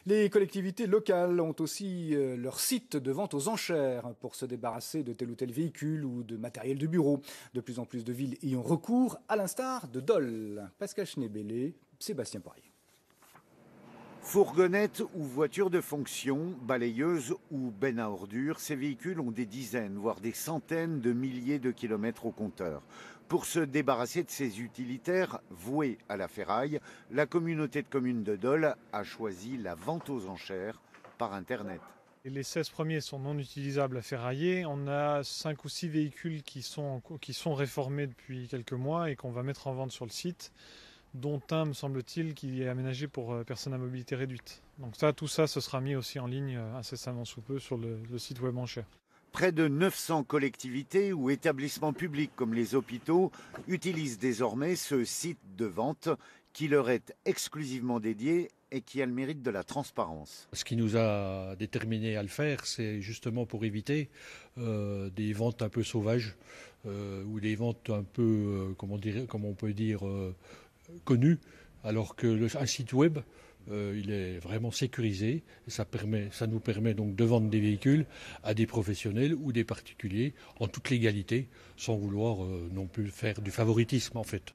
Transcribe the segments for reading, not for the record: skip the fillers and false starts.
Les collectivités locales ont aussi leur site de vente aux enchères pour se débarrasser de tel ou tel véhicule ou de matériel de bureau. De plus en plus de villes y ont recours, à l'instar de Dole. Pascal Schnebele, Sébastien Poirier. Fourgonnettes ou voitures de fonction, balayeuses ou bennes à ordures, ces véhicules ont des dizaines, voire des centaines de milliers de kilomètres au compteur. Pour se débarrasser de ces utilitaires voués à la ferraille, la communauté de communes de Dole a choisi la vente aux enchères par Internet. Et les 16 premiers sont non utilisables à ferrailler. On a 5 ou 6 véhicules qui sont réformés depuis quelques mois et qu'on va mettre en vente sur le site, dont un, me semble-t-il, qui est aménagé pour personnes à mobilité réduite. Donc tout ça, ce sera mis aussi en ligne incessamment sous peu sur le site web Enchères. Près de 900 collectivités ou établissements publics comme les hôpitaux utilisent désormais ce site de vente qui leur est exclusivement dédié et qui a le mérite de la transparence. Ce qui nous a déterminés à le faire, c'est justement pour éviter des ventes un peu sauvages ou des ventes un peu, comment on peut dire, connues, alors qu'un site web, il est vraiment sécurisé. Et ça nous permet donc de vendre des véhicules à des professionnels ou des particuliers en toute légalité, sans vouloir non plus faire du favoritisme en fait.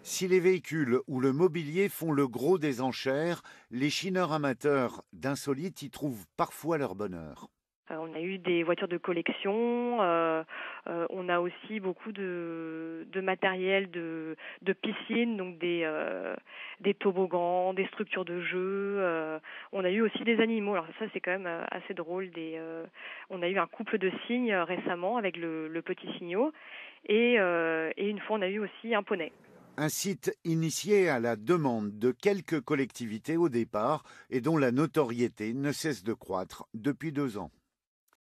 Si les véhicules ou le mobilier font le gros des enchères, les chineurs amateurs d'insolites y trouvent parfois leur bonheur. On a eu des voitures de collection, on a aussi beaucoup de matériel de piscine, donc des toboggans, des structures de jeu. On a eu aussi des animaux, alors ça c'est quand même assez drôle. On a eu un couple de cygnes récemment avec le petit cygnot et une fois on a eu aussi un poney. Un site initié à la demande de quelques collectivités au départ et dont la notoriété ne cesse de croître depuis 2 ans.